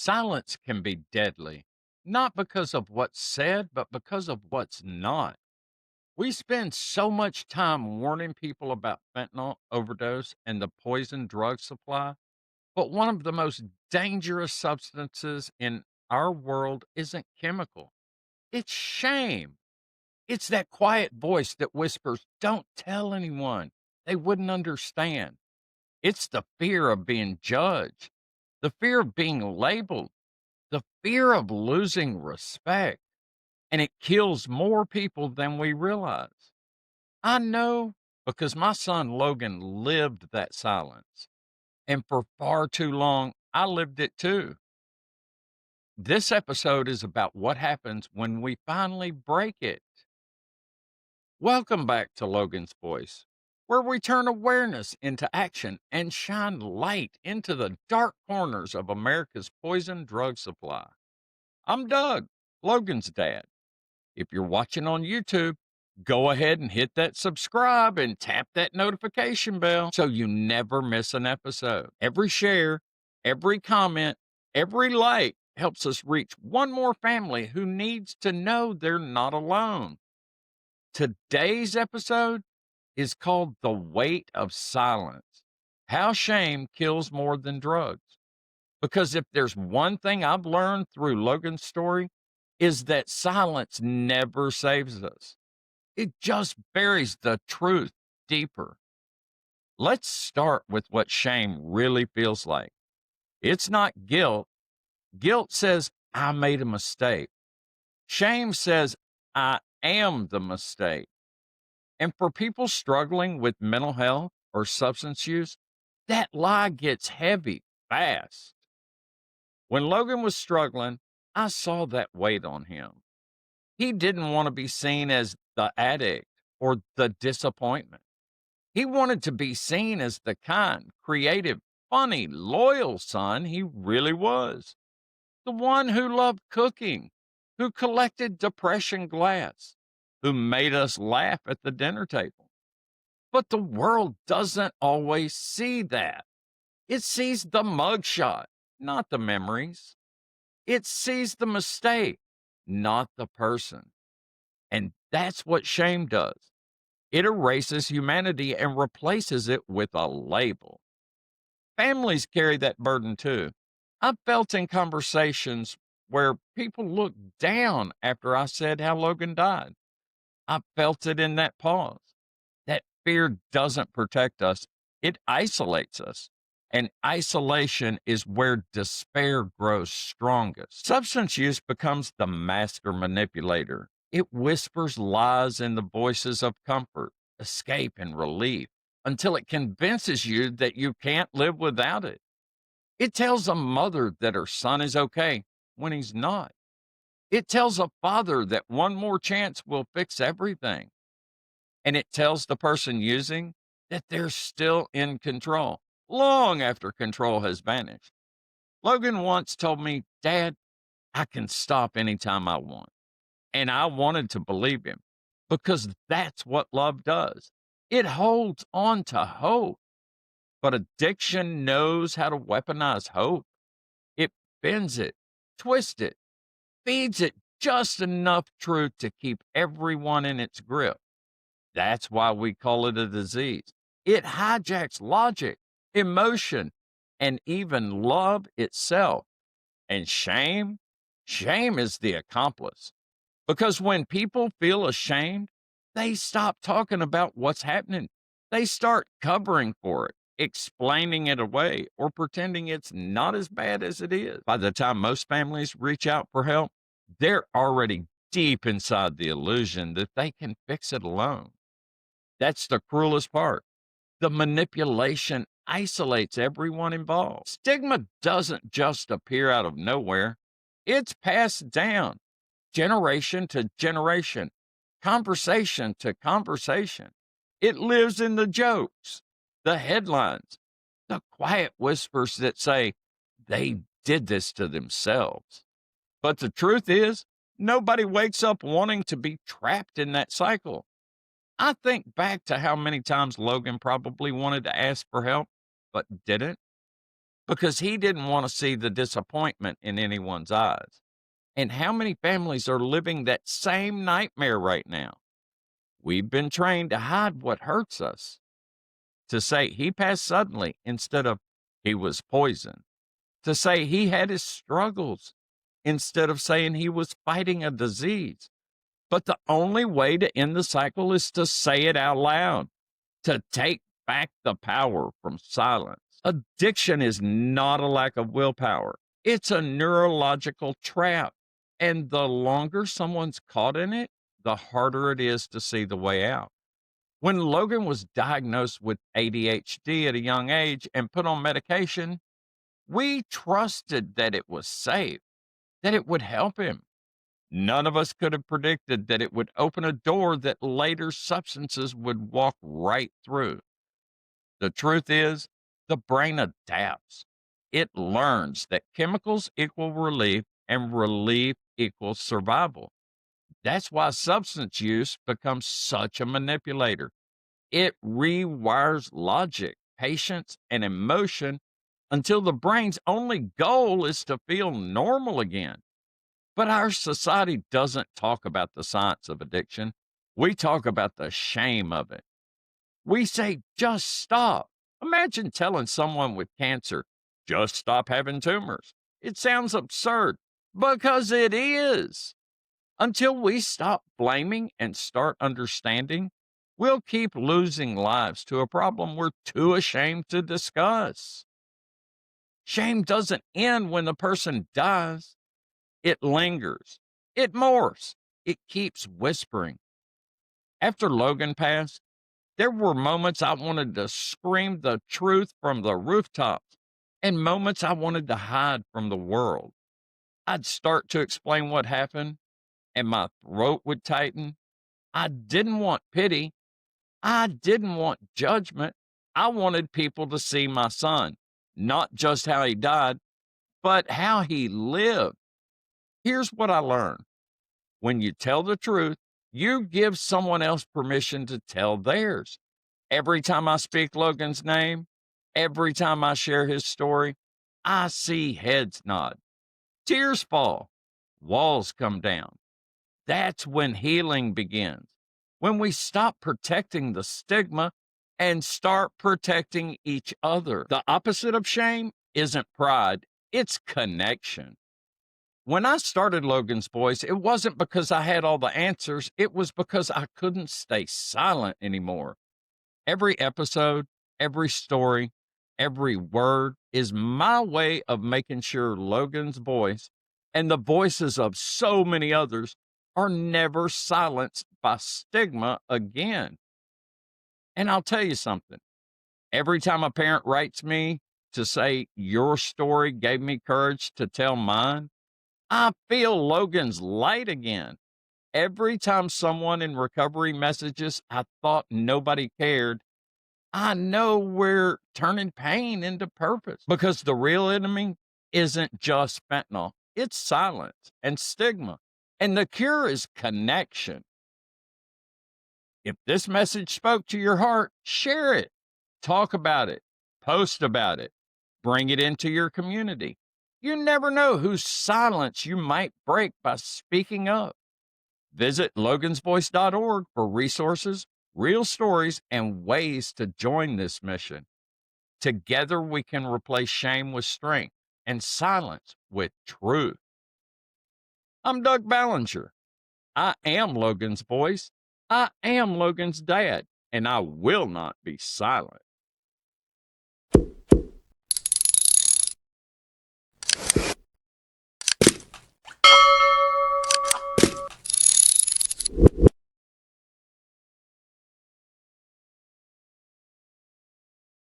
Silence can be deadly, not because of what's said, but because of what's not. We spend so much time warning people about fentanyl overdose and the poison drug supply, but one of the most dangerous substances in our world isn't chemical, it's shame. It's that quiet voice that whispers, "Don't tell anyone. They wouldn't understand." It's the fear of being judged, the fear of being labeled, the fear of losing respect, and it kills more people than we realize. I know because my son Logan lived that silence, and for far too long, I lived it too. This episode is about what happens when we finally break it. Welcome back to Logan's Voice, where we turn awareness into action and shine light into the dark corners of America's poison drug supply. I'm Doug, Logan's dad. If you're watching on YouTube, go ahead and hit that subscribe and tap that notification bell so you never miss an episode. Every share, every comment, every like helps us reach one more family who needs to know they're not alone. Today's episode is called The Weight of Silence: How Shame Kills More Than Drugs. Because if there's one thing I've learned through Logan's story, is that silence never saves us. It just buries the truth deeper. Let's start with what shame really feels like. It's not guilt. Guilt says, I made a mistake. Shame says, I am the mistake. And for people struggling with mental health or substance use, that lie gets heavy fast. When Logan was struggling, I saw that weight on him. He didn't want to be seen as the addict or the disappointment. He wanted to be seen as the kind, creative, funny, loyal son he really was. The one who loved cooking, who collected depression glass, who made us laugh at the dinner table. But the world doesn't always see that. It sees the mugshot, not the memories. It sees the mistake, not the person. And that's what shame does. It erases humanity and replaces it with a label. Families carry that burden too. I've felt in conversations where people looked down after I said how Logan died. I felt it in that pause. That fear doesn't protect us, it isolates us. And isolation is where despair grows strongest. Substance use becomes the master manipulator. It whispers lies in the voices of comfort, escape, and relief until it convinces you that you can't live without it. It tells a mother that her son is okay when he's not. It tells a father that one more chance will fix everything. And it tells the person using that they're still in control long after control has vanished. Logan once told me, Dad, I can stop anytime I want. And I wanted to believe him because that's what love does. It holds on to hope. But addiction knows how to weaponize hope. It bends it, twists it, feeds it just enough truth to keep everyone in its grip. That's why we call it a disease. It hijacks logic, emotion, and even love itself. And shame is the accomplice. Because when people feel ashamed, they stop talking about what's happening. They start covering for it, explaining it away, or pretending it's not as bad as it is. By the time most families reach out for help, they're already deep inside the illusion that they can fix it alone. That's the cruelest part. The manipulation isolates everyone involved. Stigma doesn't just appear out of nowhere, it's passed down generation to generation, conversation to conversation. It lives in the jokes, the headlines, the quiet whispers that say they did this to themselves. But the truth is, nobody wakes up wanting to be trapped in that cycle. I think back to how many times Logan probably wanted to ask for help, but didn't, because he didn't want to see the disappointment in anyone's eyes. And how many families are living that same nightmare right now? We've been trained to hide what hurts us, to say he passed suddenly instead of he was poisoned, to say he had his struggles instead of saying he was fighting a disease. But the only way to end the cycle is to say it out loud, to take back the power from silence. Addiction is not a lack of willpower, it's a neurological trap. And the longer someone's caught in it, the harder it is to see the way out. When Logan was diagnosed with ADHD at a young age and put on medication, we trusted that it was safe, that it would help him. None of us could have predicted that it would open a door that later substances would walk right through. The truth is, the brain adapts. It learns that chemicals equal relief and relief equals survival. That's why substance use becomes such a manipulator. It rewires logic, patience, and emotion until the brain's only goal is to feel normal again. But our society doesn't talk about the science of addiction. We talk about the shame of it. We say, just stop. Imagine telling someone with cancer, just stop having tumors. It sounds absurd because it is. Until we stop blaming and start understanding, we'll keep losing lives to a problem we're too ashamed to discuss. Shame doesn't end when the person dies. It lingers. It morphs. It keeps whispering. After Logan passed, there were moments I wanted to scream the truth from the rooftops and moments I wanted to hide from the world. I'd start to explain what happened and my throat would tighten. I didn't want pity. I didn't want judgment. I wanted people to see my son, not just how he died, but how he lived. Here's what I learned. When you tell the truth, you give someone else permission to tell theirs. Every time I speak Logan's name, every time I share his story, I see heads nod, tears fall, walls come down. That's when healing begins. When we stop protecting the stigma and start protecting each other. The opposite of shame isn't pride, it's connection. When I started Logan's Voice, it wasn't because I had all the answers, it was because I couldn't stay silent anymore. Every episode, every story, every word is my way of making sure Logan's voice and the voices of so many others are never silenced by stigma again. And I'll tell you something. Every time a parent writes me to say, your story gave me courage to tell mine, I feel Logan's light again. Every time someone in recovery messages, I thought nobody cared, I know we're turning pain into purpose because the real enemy isn't just fentanyl, it's silence and stigma. And the cure is connection. If this message spoke to your heart, share it, talk about it, post about it, bring it into your community. You never know whose silence you might break by speaking up. Visit logansvoice.org for resources, real stories, and ways to join this mission. Together, we can replace shame with strength and silence with truth. I'm Doug Ballinger. I am Logan's voice. I am Logan's dad, and I will not be silent.